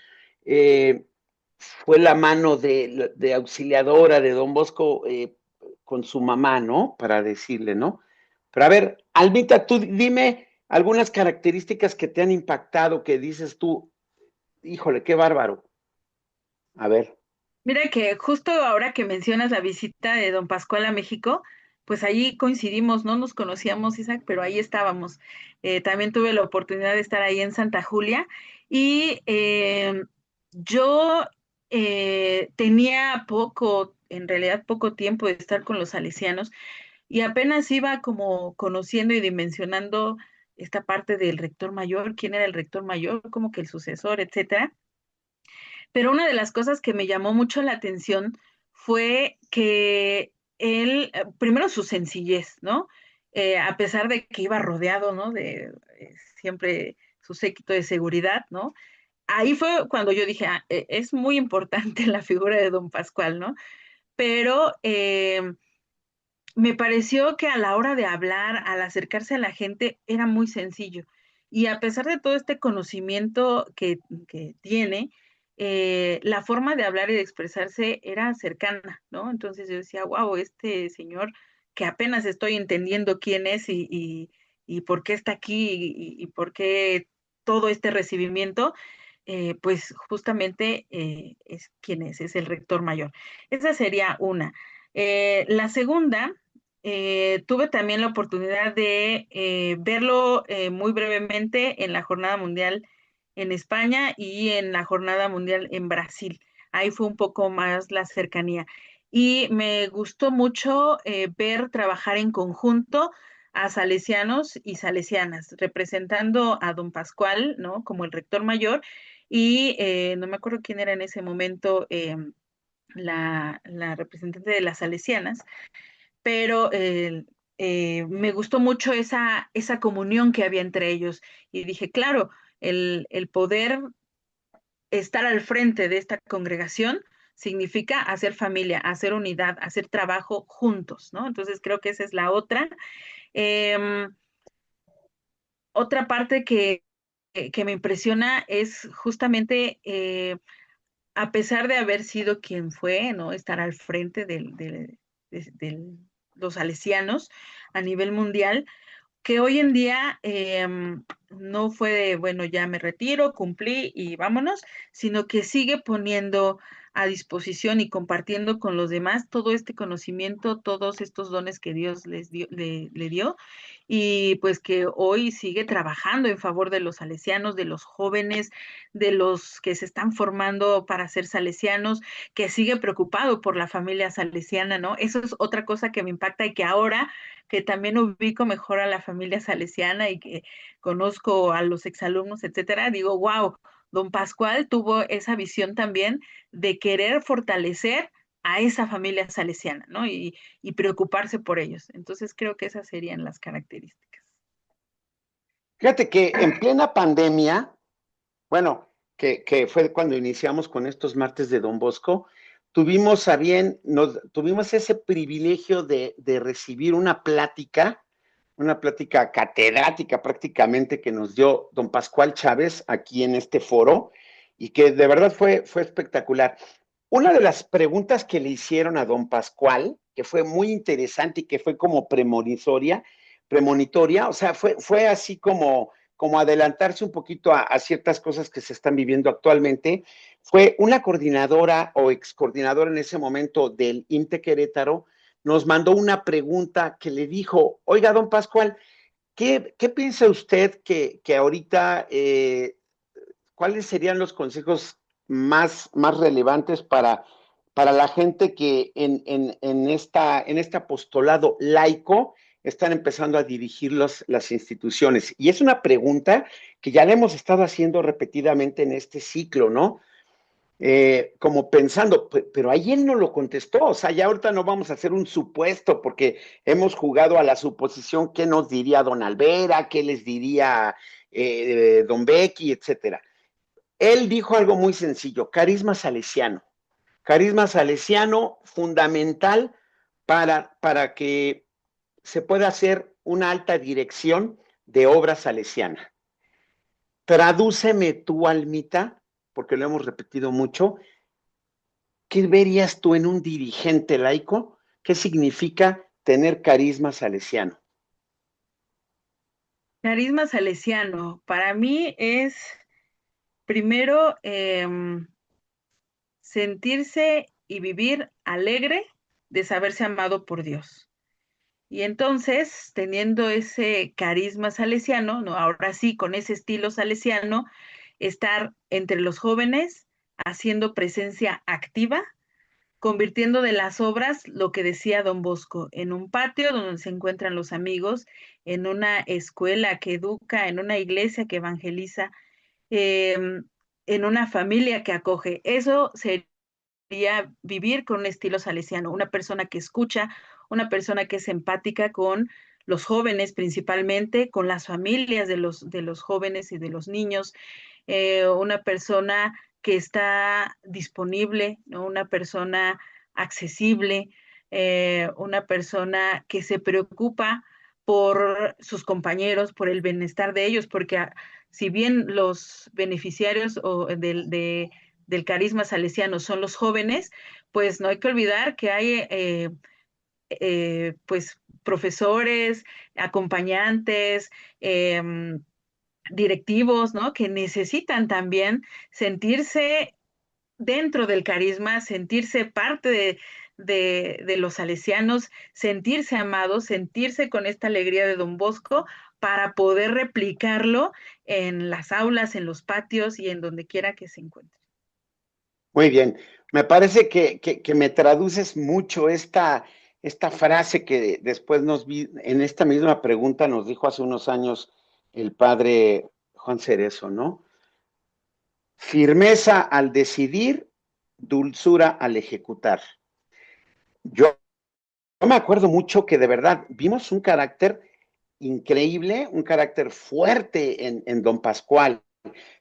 fue la mano de auxiliadora de don Bosco con su mamá, ¿no? Para decirle, ¿no? Pero a ver, Almita, tú dime algunas características que te han impactado, que dices tú, híjole, qué bárbaro. A ver. Mira que justo ahora que mencionas la visita de don Pascual a México, pues ahí coincidimos, no nos conocíamos, Isaac, pero ahí estábamos. También tuve la oportunidad de estar ahí en Santa Julia y yo tenía poco, en realidad poco tiempo de estar con los salesianos y apenas iba como conociendo y dimensionando esta parte del rector mayor, quién era el rector mayor, como que el sucesor, etcétera. Pero una de las cosas que me llamó mucho la atención fue que él, primero su sencillez, ¿no? A pesar de que iba rodeado, ¿no? De siempre su séquito de seguridad, ¿no? Ahí fue cuando yo dije, es muy importante la figura de don Pascual, ¿no? Pero me pareció que a la hora de hablar, al acercarse a la gente, era muy sencillo. Y a pesar de todo este conocimiento que tiene, la forma de hablar y de expresarse era cercana, ¿no? Entonces yo decía, wow, este señor que apenas estoy entendiendo quién es y por qué está aquí y por qué todo este recibimiento, pues justamente es quien es el rector mayor. Esa sería una. La segunda, tuve también la oportunidad de verlo muy brevemente en la Jornada Mundial en España y en la Jornada Mundial en Brasil. Ahí fue un poco más la cercanía. Y me gustó mucho ver trabajar en conjunto a salesianos y salesianas, representando a don Pascual, ¿no? Como el rector mayor, y no me acuerdo quién era en ese momento la representante de las salesianas, pero me gustó mucho esa comunión que había entre ellos y dije, claro, el poder estar al frente de esta congregación significa hacer familia, hacer unidad, hacer trabajo juntos, ¿no? Entonces creo que esa es la otra. Eh, Otra parte que me impresiona es justamente a pesar de haber sido quien fue, ¿no? Estar al frente de los salesianos a nivel mundial, que hoy en día no fue de, bueno, ya me retiro, cumplí y vámonos, sino que sigue poniendo a disposición y compartiendo con los demás todo este conocimiento, todos estos dones que Dios le dio, y pues que hoy sigue trabajando en favor de los salesianos, de los jóvenes, de los que se están formando para ser salesianos, que sigue preocupado por la familia salesiana, ¿no? Eso es otra cosa que me impacta y que ahora que también ubico mejor a la familia salesiana y que conozco a los exalumnos, etcétera, digo, wow, don Pascual tuvo esa visión también de querer fortalecer a esa familia salesiana, ¿no? Y preocuparse por ellos. Entonces creo que esas serían las características. Fíjate que en plena pandemia, bueno, que fue cuando iniciamos con estos martes de Don Bosco, tuvimos ese privilegio de recibir una plática catedrática prácticamente que nos dio don Pascual Chávez aquí en este foro, y que de verdad fue espectacular. Una de las preguntas que le hicieron a don Pascual, que fue muy interesante y que fue como premonitoria, o sea, fue así como adelantarse un poquito a ciertas cosas que se están viviendo actualmente, fue una coordinadora o excoordinadora en ese momento del IMTE Querétaro, nos mandó una pregunta que le dijo, oiga, don Pascual, ¿qué piensa usted que ahorita, cuáles serían los consejos más relevantes para la gente que en este apostolado laico están empezando a dirigir las instituciones? Y es una pregunta que ya le hemos estado haciendo repetidamente en este ciclo, ¿no? Como pensando, pero ahí él no lo contestó, o sea, ya ahorita no vamos a hacer un supuesto porque hemos jugado a la suposición, qué nos diría don Alvera, qué les diría don Becky, etcétera. Él dijo algo muy sencillo, carisma salesiano fundamental para que se pueda hacer una alta dirección de obra salesiana. Tradúceme tú, Almita, porque lo hemos repetido mucho, ¿qué verías tú en un dirigente laico? ¿Qué significa tener carisma salesiano? Carisma salesiano, para mí es primero sentirse y vivir alegre de saberse amado por Dios. Y entonces, teniendo ese carisma salesiano, ¿no? Ahora sí, con ese estilo salesiano, estar entre los jóvenes, haciendo presencia activa, convirtiendo de las obras lo que decía don Bosco, en un patio donde se encuentran los amigos, en una escuela que educa, en una iglesia que evangeliza, eh, en una familia que acoge. Eso sería vivir con un estilo salesiano, una persona que escucha, una persona que es empática con los jóvenes principalmente, con las familias de los jóvenes y de los niños, una persona que está disponible, ¿no? Una persona accesible, una persona que se preocupa por sus compañeros, por el bienestar de ellos, porque si bien los beneficiarios del carisma salesiano son los jóvenes, pues no hay que olvidar que hay pues profesores, acompañantes, directivos, ¿no? Que necesitan también sentirse dentro del carisma, sentirse parte de los salesianos, sentirse amados, sentirse con esta alegría de don Bosco para poder replicarlo en las aulas, en los patios y en donde quiera que se encuentre. Muy bien, me parece que me traduces mucho esta frase que después en esta misma pregunta nos dijo hace unos años el padre Juan Cerezo, ¿no? Firmeza al decidir, dulzura al ejecutar. Yo me acuerdo mucho que de verdad vimos un carácter increíble, un carácter fuerte en don Pascual.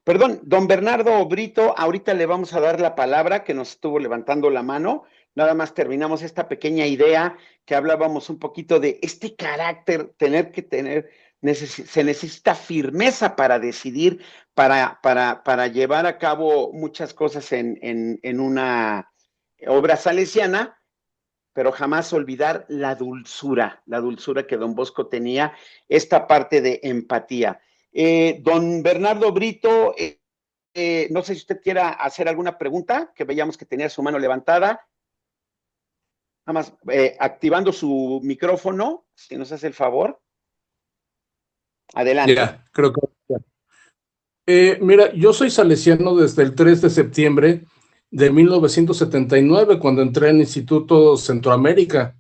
Perdón, don Bernardo Brito, ahorita le vamos a dar la palabra que nos estuvo levantando la mano. Nada más terminamos esta pequeña idea que hablábamos un poquito de este carácter, se necesita firmeza para decidir, para llevar a cabo muchas cosas en una obra salesiana, pero jamás olvidar la dulzura que don Bosco tenía, esta parte de empatía. Don Bernardo Brito, no sé si usted quiera hacer alguna pregunta, que veíamos que tenía su mano levantada. Nada más activando su micrófono, si nos hace el favor. Adelante. Ya, creo que... mira, yo soy salesiano desde el 3 de septiembre de 1979, cuando entré en el Instituto Centroamérica.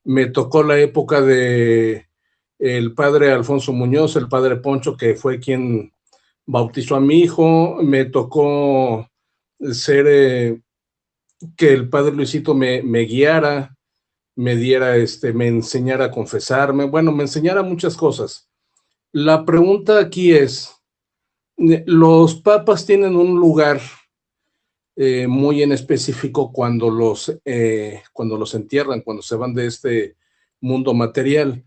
Me tocó la época de el padre Alfonso Muñoz, el padre Poncho, que fue quien bautizó a mi hijo. Me tocó ser que el padre Luisito me guiara, me diera, me enseñara a confesarme, bueno, me enseñara muchas cosas. La pregunta aquí es, los papas tienen un lugar muy en específico cuando los entierran, cuando se van de este mundo material.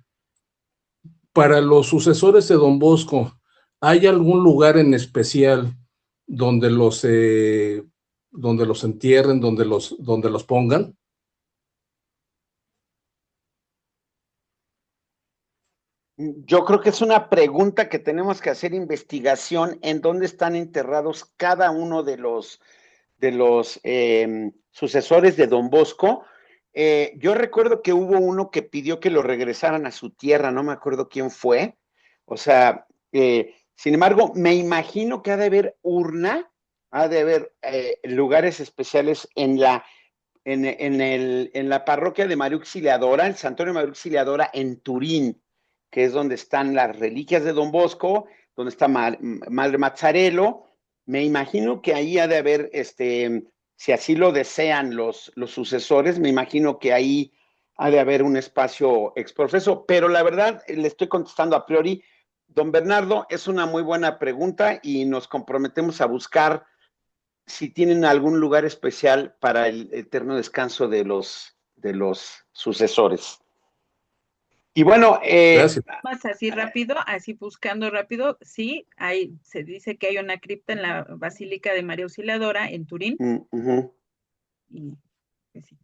Para los sucesores de don Bosco, ¿hay algún lugar en especial donde los donde los entierren, donde los pongan? Yo creo que es una pregunta que tenemos que hacer investigación en dónde están enterrados cada uno de los sucesores de Don Bosco. Yo recuerdo que hubo uno que pidió que lo regresaran a su tierra, no me acuerdo quién fue. O sea, sin embargo, me imagino que ha de haber urna, ha de haber lugares especiales en la parroquia de María Auxiliadora, el Santuario de María Auxiliadora en Turín, que es donde están las reliquias de Don Bosco, donde está Madre Mazzarello. Me imagino que ahí ha de haber, si así lo desean los sucesores, me imagino que ahí ha de haber un espacio exprofeso, pero la verdad, le estoy contestando a priori. Don Bernardo, es una muy buena pregunta y nos comprometemos a buscar si tienen algún lugar especial para el eterno descanso de los sucesores. Y bueno, más así rápido, así buscando rápido, sí, se dice que hay una cripta en la Basílica de María Auxiliadora en Turín. Y, pues, sí.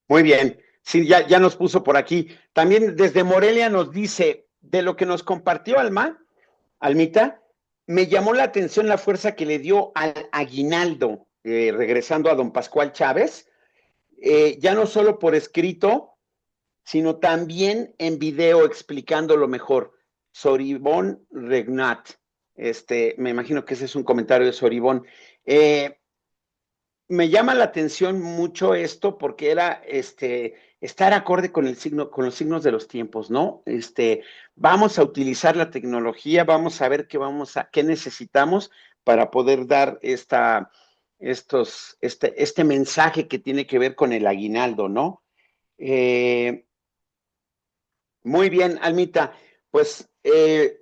Muy bien, sí, ya nos puso por aquí. También desde Morelia nos dice, de lo que nos compartió Almita, me llamó la atención la fuerza que le dio al aguinaldo, regresando a don Pascual Chávez, ya no solo por escrito, sino también en video explicándolo mejor. Soribón Regnat, me imagino que ese es un comentario de Soribón. Me llama la atención mucho esto porque era estar acorde con con los signos de los tiempos, ¿no? Vamos a utilizar la tecnología, vamos a ver qué necesitamos para poder dar este mensaje que tiene que ver con el aguinaldo, ¿no? Muy bien, Almita. Pues, ¿qué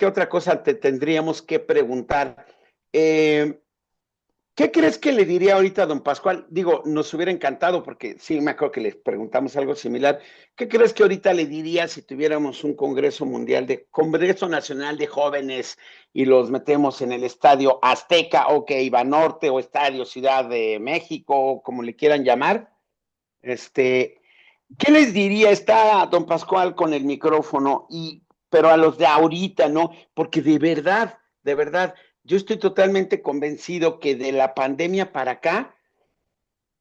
otra cosa te tendríamos que preguntar? ¿Qué crees que le diría ahorita a don Pascual? Digo, nos hubiera encantado porque sí, me acuerdo que le preguntamos algo similar. ¿Qué crees que ahorita le diría si tuviéramos un Congreso Nacional de Jóvenes y los metemos en el Estadio Azteca o que iba Norte o Estadio Ciudad de México, como le quieran llamar? ¿Qué les diría? Está don Pascual con el micrófono, pero a los de ahorita, ¿no? Porque de verdad, yo estoy totalmente convencido que de la pandemia para acá,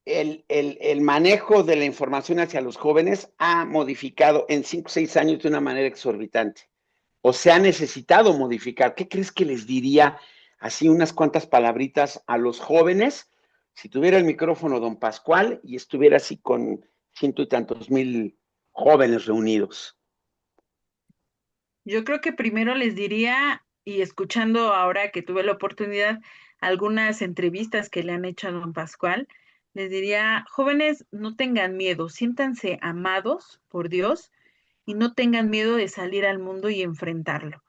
el manejo de la información hacia los jóvenes ha modificado en 5 o 6 años de una manera exorbitante. O se ha necesitado modificar. ¿Qué crees que les diría así unas cuantas palabritas a los jóvenes si tuviera el micrófono don Pascual y estuviera así con 100 y tantos mil jóvenes reunidos? Yo creo que primero les diría, y escuchando ahora que tuve la oportunidad, algunas entrevistas que le han hecho a don Pascual, les diría, jóvenes, no tengan miedo, siéntanse amados por Dios y no tengan miedo de salir al mundo y enfrentarlo.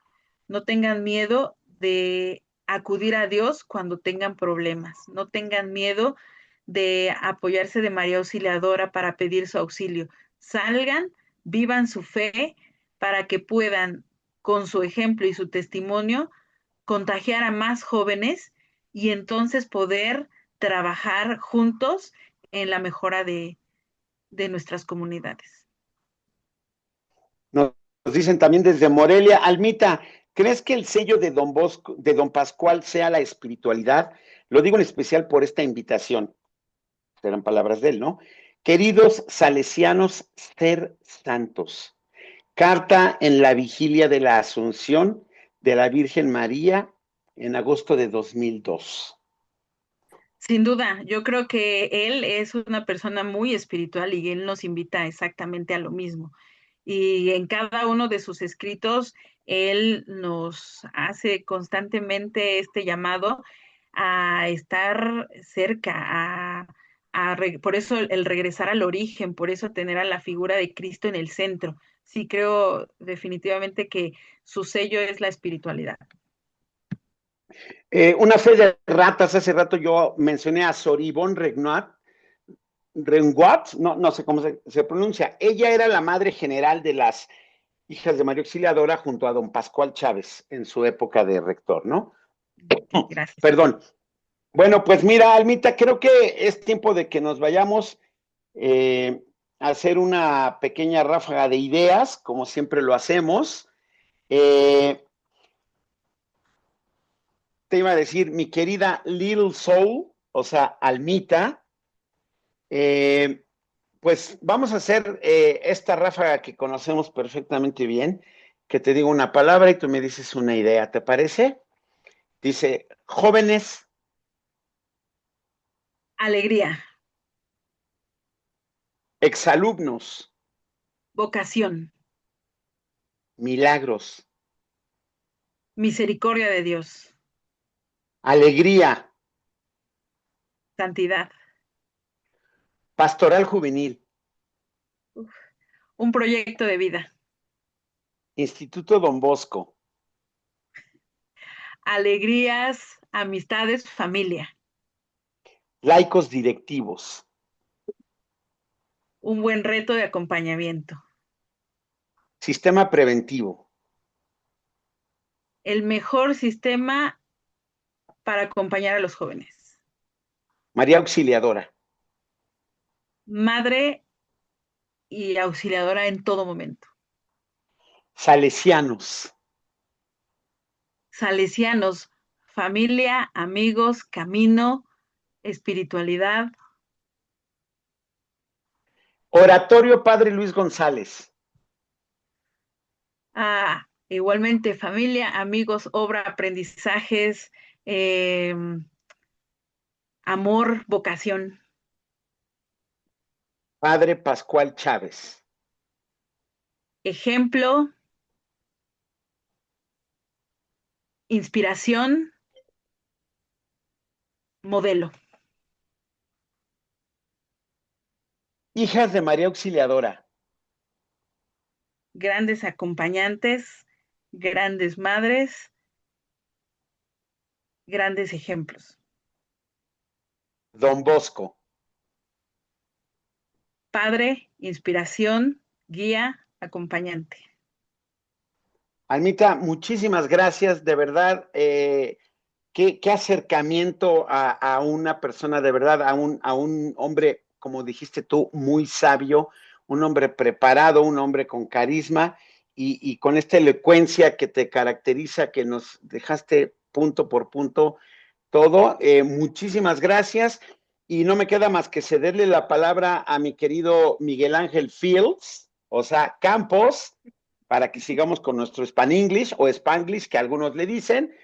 No tengan miedo de acudir a Dios cuando tengan problemas. No tengan miedo de apoyarse de María Auxiliadora para pedir su auxilio. Salgan, vivan su fe para que puedan, con su ejemplo y su testimonio, contagiar a más jóvenes y entonces poder trabajar juntos en la mejora de nuestras comunidades. Nos dicen también desde Morelia, Almita, ¿crees que el sello de don Bosco, de don Pascual sea la espiritualidad? Lo digo en especial por esta invitación. Serán palabras de él, ¿no? Queridos salesianos, ser santos. Carta en la vigilia de la Asunción de la Virgen María en agosto de 2002. Sin duda, yo creo que él es una persona muy espiritual y él nos invita exactamente a lo mismo. Y en cada uno de sus escritos, él nos hace constantemente este llamado a estar cerca, por eso el regresar al origen, por eso tener a la figura de Cristo en el centro. Sí, creo definitivamente que su sello es la espiritualidad. Una fe de ratas, hace rato yo mencioné a Soribón Renguat, no sé cómo se pronuncia. Ella era la madre general de las hijas de María Auxiliadora junto a don Pascual Chávez en su época de rector, ¿no? Gracias. Perdón. Bueno, pues mira, Almita, creo que es tiempo de que nos vayamos a hacer una pequeña ráfaga de ideas, como siempre lo hacemos. Eh, Te iba a decir, mi querida Little Soul, o sea, Almita, eh, pues vamos a hacer esta ráfaga que conocemos perfectamente bien, que te digo una palabra y tú me dices una idea, ¿te parece? Dice, jóvenes, Alegría, exalumnos, vocación, milagros, misericordia de Dios, alegría, santidad, pastoral juvenil, un proyecto de vida, Instituto Don Bosco, alegrías, amistades, familia, laicos directivos, un buen reto de acompañamiento, sistema preventivo, el mejor sistema para acompañar a los jóvenes, María Auxiliadora, madre y auxiliadora en todo momento, salesianos, salesianos, familia, amigos, camino, espiritualidad, Oratorio Padre Luis González, igualmente familia, amigos, obra, aprendizajes, eh, amor, vocación, Padre Pascual Chávez, ejemplo, inspiración, modelo. hijas de María Auxiliadora, Grandes acompañantes, grandes madres, grandes ejemplos. Don Bosco. Padre, inspiración, guía, acompañante. Almita, muchísimas gracias, de verdad, qué acercamiento a una persona, de verdad, a un hombre, como dijiste tú, muy sabio, un hombre preparado, un hombre con carisma y con esta elocuencia que te caracteriza, que nos dejaste punto por punto todo. Muchísimas gracias y no me queda más que cederle la palabra a mi querido Miguel Ángel Fields, o sea, Campos, para que sigamos con nuestro Span-English o Spanglish, que algunos le dicen,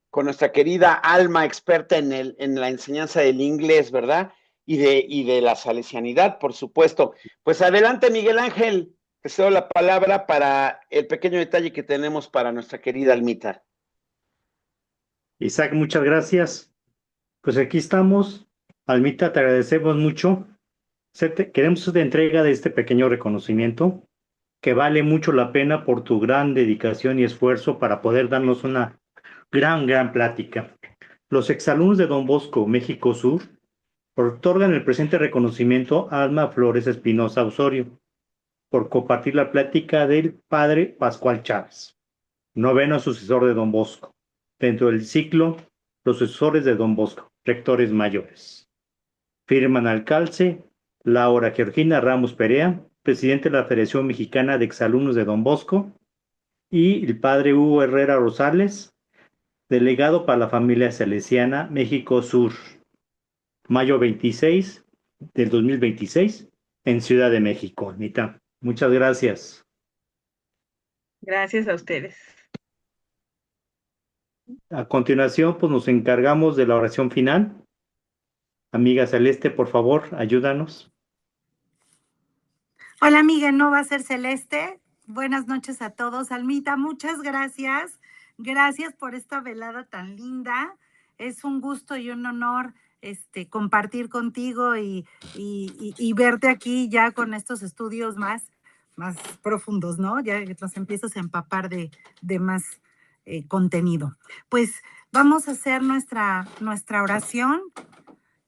con nuestra querida Alma, experta en la enseñanza del inglés, ¿verdad? Y de la salesianidad, por supuesto. Pues adelante, Miguel Ángel, te cedo la palabra para el pequeño detalle que tenemos para nuestra querida Almita. Isaac, muchas gracias. Pues aquí estamos. Almita, te agradecemos mucho. Queremos una entrega de este pequeño reconocimiento que vale mucho la pena por tu gran dedicación y esfuerzo para poder darnos una gran plática. Los exalumnos de Don Bosco, México Sur, otorgan el presente reconocimiento a Alma Flores Espinosa Osorio por compartir la plática del padre Pascual Chávez, noveno sucesor de Don Bosco, dentro del ciclo Los sucesores de Don Bosco, rectores mayores. Firman al calce Laura Georgina Ramos Perea, presidente de la Federación Mexicana de Exalumnos de Don Bosco, y el padre Hugo Herrera Rosales, delegado para la familia salesiana México Sur, mayo 26 del 2026, en Ciudad de México. Anita, muchas gracias. Gracias a ustedes. A continuación, pues nos encargamos de la oración final. Amiga Celeste, por favor, ayúdanos. Hola, amiga, no va a ser Celeste. Buenas noches a todos. Almita, muchas gracias. Gracias por esta velada tan linda. Es un gusto y un honor compartir contigo y verte aquí ya con estos estudios más profundos, ¿no? Ya nos empiezas a empapar de más contenido. Pues vamos a hacer nuestra oración.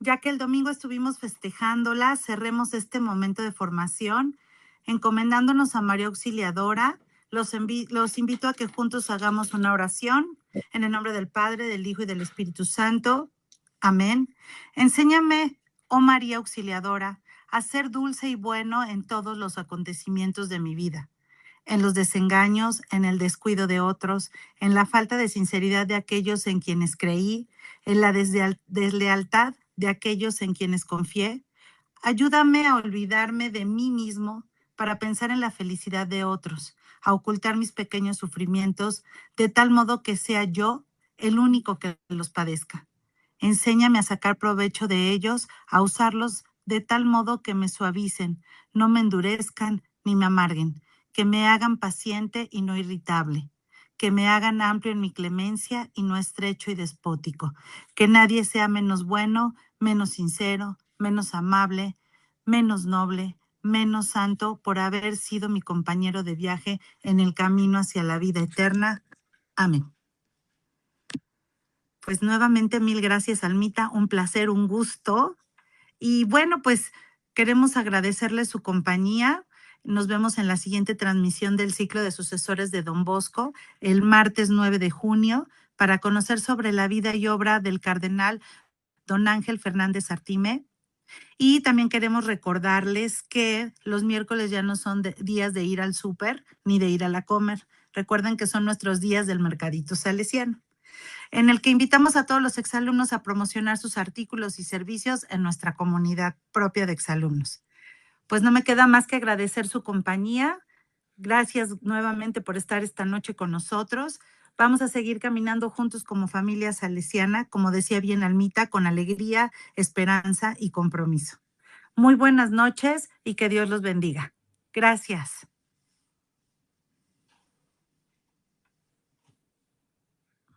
Ya que el domingo estuvimos festejándola, cerremos este momento de formación encomendándonos a María Auxiliadora. Los invito a que juntos hagamos una oración en el nombre del Padre, del Hijo y del Espíritu Santo. Amén. Enséñame, oh María Auxiliadora, a ser dulce y bueno en todos los acontecimientos de mi vida, en los desengaños, en el descuido de otros, en la falta de sinceridad de aquellos en quienes creí, en la deslealtad de aquellos en quienes confié. Ayúdame a olvidarme de mí mismo para pensar en la felicidad de otros, a ocultar mis pequeños sufrimientos, de tal modo que sea yo el único que los padezca. Enséñame a sacar provecho de ellos, a usarlos de tal modo que me suavicen, no me endurezcan ni me amarguen, que me hagan paciente y no irritable, que me hagan amplio en mi clemencia y no estrecho y despótico, que nadie sea menos bueno, menos sincero, menos amable, menos noble, menos santo por haber sido mi compañero de viaje en el camino hacia la vida eterna. Amén. Pues nuevamente mil gracias, Almita, un placer, un gusto. Y bueno, pues queremos agradecerle su compañía. Nos vemos en la siguiente transmisión del ciclo de sucesores de Don Bosco, el martes 9 de junio, para conocer sobre la vida y obra del cardenal Don Ángel Fernández Artime. Y también queremos recordarles que los miércoles ya no son días de ir al súper ni de ir a la comer. Recuerden que son nuestros días del mercadito salesiano, en el que invitamos a todos los exalumnos a promocionar sus artículos y servicios en nuestra comunidad propia de exalumnos. Pues no me queda más que agradecer su compañía. Gracias nuevamente por estar esta noche con nosotros. Vamos a seguir caminando juntos como familia salesiana, como decía bien Almita, con alegría, esperanza y compromiso. Muy buenas noches y que Dios los bendiga. Gracias.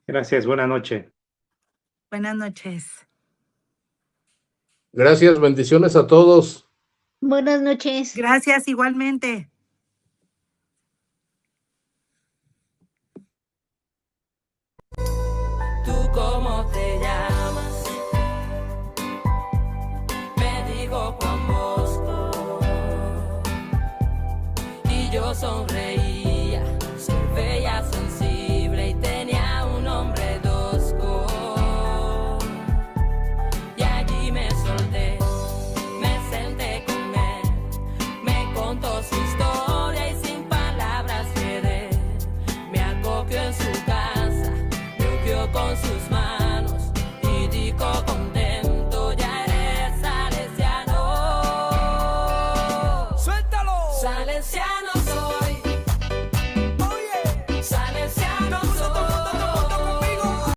Gracias, buena noche. Buenas noches. Gracias, bendiciones a todos. Buenas noches. Gracias igualmente. ¿Tú cómo te llamas? Me dijo Juan Bosco y yo sonreí.